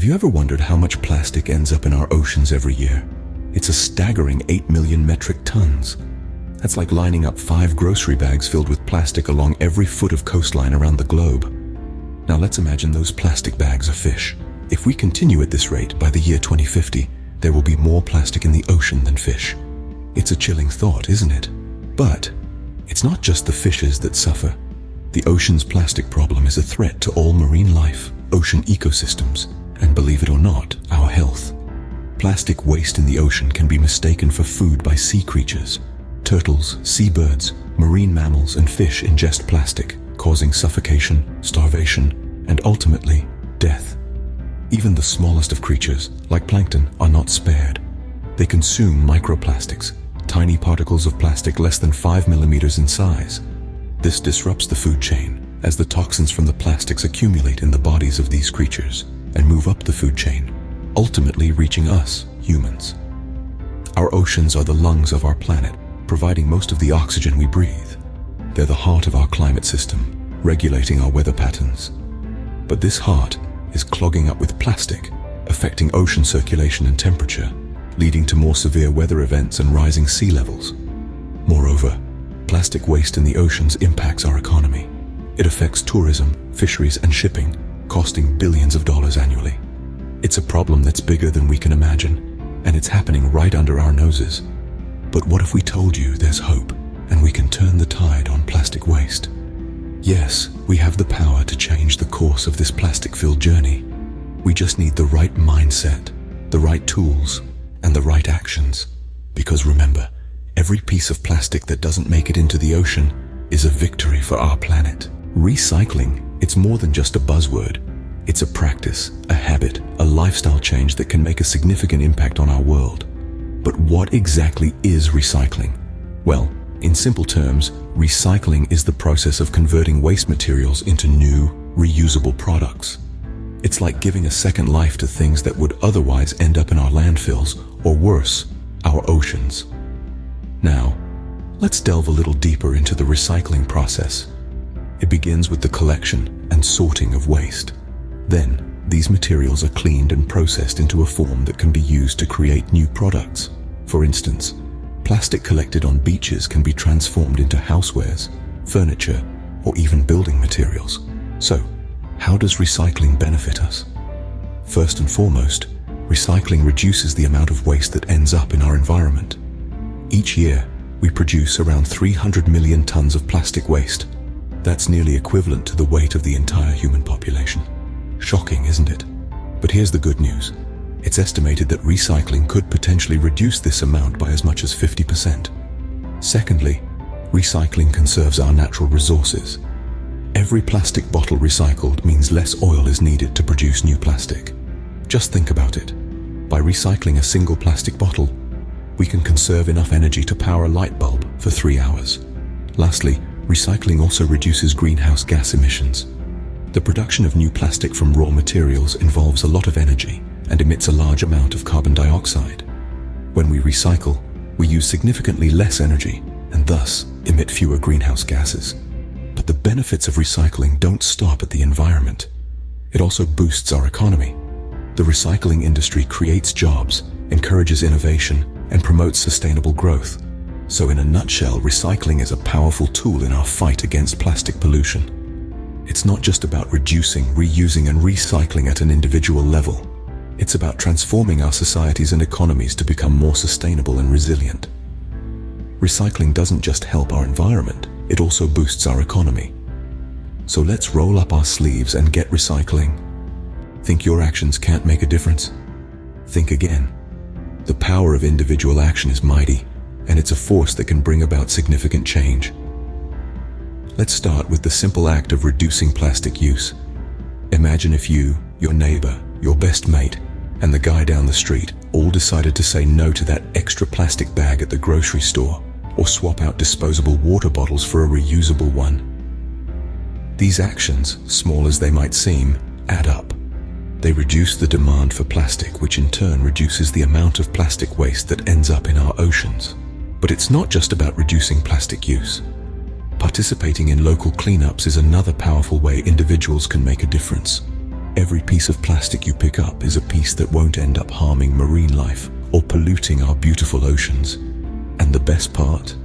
Have you ever wondered how much plastic ends up in our oceans every year? It's a staggering 8 million metric tons. That's like lining up 5 grocery bags filled with plastic along every foot of coastline around the globe. Now let's imagine those plastic bags are fish. If we continue at this rate, by the year 2050, there will be more plastic in the ocean than fish. It's a chilling thought, isn't it? But it's not just the fishes that suffer. The ocean's plastic problem is a threat to all marine life, ocean ecosystems, and believe it or not, our health. Plastic waste in the ocean can be mistaken for food by sea creatures. Turtles, seabirds, marine mammals, and fish ingest plastic, causing suffocation, starvation, and ultimately, death. Even the smallest of creatures, like plankton, are not spared. They consume microplastics, tiny particles of plastic less than 5 millimeters in size. This disrupts the food chain, as the toxins from the plastics accumulate in the bodies of these creatures and move up the food chain, ultimately reaching us, humans. Our oceans are the lungs of our planet, providing most of the oxygen we breathe. They're the heart of our climate system, regulating our weather patterns. But this heart is clogging up with plastic, affecting ocean circulation and temperature, leading to more severe weather events and rising sea levels. Moreover, plastic waste in the oceans impacts our economy. It affects tourism, fisheries, and shipping, costing billions of dollars annually. It's a problem that's bigger than we can imagine, and it's happening right under our noses. But what if we told you there's hope, and we can turn the tide on plastic waste? Yes, we have the power to change the course of this plastic-filled journey. We just need the right mindset, the right tools, and the right actions. Because remember, every piece of plastic that doesn't make it into the ocean is a victory for our planet. Recycling, it's more than just a buzzword. It's a practice, a habit, a lifestyle change that can make a significant impact on our world. But what exactly is recycling? Well, in simple terms, recycling is the process of converting waste materials into new, reusable products. It's like giving a second life to things that would otherwise end up in our landfills, or worse, our oceans. Now, let's delve a little deeper into the recycling process. It begins with the collection and sorting of waste. Then, these materials are cleaned and processed into a form that can be used to create new products. For instance, plastic collected on beaches can be transformed into housewares, furniture, or even building materials. So, how does recycling benefit us? First and foremost, recycling reduces the amount of waste that ends up in our environment. Each year, we produce around 300 million tons of plastic waste. That's nearly equivalent to the weight of the entire human population. Shocking, isn't it? But here's the good news. It's estimated that recycling could potentially reduce this amount by as much as 50%. Secondly, recycling conserves our natural resources. Every plastic bottle recycled means less oil is needed to produce new plastic. Just think about it. By recycling a single plastic bottle, we can conserve enough energy to power a light bulb for 3 hours. Lastly, recycling also reduces greenhouse gas emissions. The production of new plastic from raw materials involves a lot of energy and emits a large amount of carbon dioxide. When we recycle, we use significantly less energy and thus emit fewer greenhouse gases. But the benefits of recycling don't stop at the environment. It also boosts our economy. The recycling industry creates jobs, encourages innovation, and promotes sustainable growth. So in a nutshell, recycling is a powerful tool in our fight against plastic pollution. It's not just about reducing, reusing, and recycling at an individual level. It's about transforming our societies and economies to become more sustainable and resilient. Recycling doesn't just help our environment, it also boosts our economy. So let's roll up our sleeves and get recycling. Think your actions can't make a difference? Think again. The power of individual action is mighty, and it's a force that can bring about significant change. Let's start with the simple act of reducing plastic use. Imagine if you, your neighbor, your best mate, and the guy down the street all decided to say no to that extra plastic bag at the grocery store, or swap out disposable water bottles for a reusable one. These actions, small as they might seem, add up. They reduce the demand for plastic, which in turn reduces the amount of plastic waste that ends up in our oceans. But it's not just about reducing plastic use. Participating in local cleanups is another powerful way individuals can make a difference. Every piece of plastic you pick up is a piece that won't end up harming marine life or polluting our beautiful oceans. And the best part?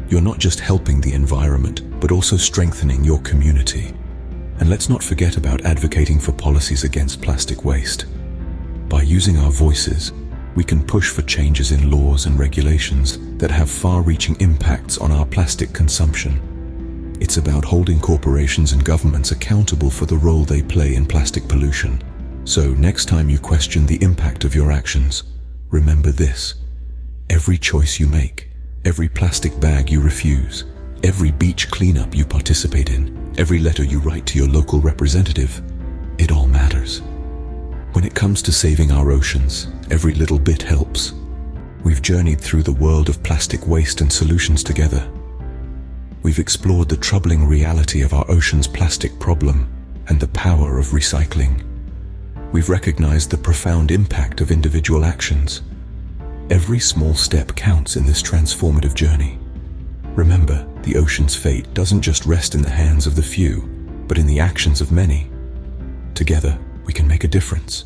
You're not just helping the environment, but also strengthening your community. And let's not forget about advocating for policies against plastic waste. By using our voices, we can push for changes in laws and regulations that have far-reaching impacts on our plastic consumption. It's about holding corporations and governments accountable for the role they play in plastic pollution. So next time you question the impact of your actions, remember this: every choice you make, every plastic bag you refuse, every beach cleanup you participate in, every letter you write to your local representative, it all matters. When it comes to saving our oceans, every little bit helps. We've journeyed through the world of plastic waste and solutions together. We've explored the troubling reality of our ocean's plastic problem and the power of recycling. We've recognized the profound impact of individual actions. Every small step counts in this transformative journey. Remember, the ocean's fate doesn't just rest in the hands of the few, but in the actions of many. Together, we can make a difference.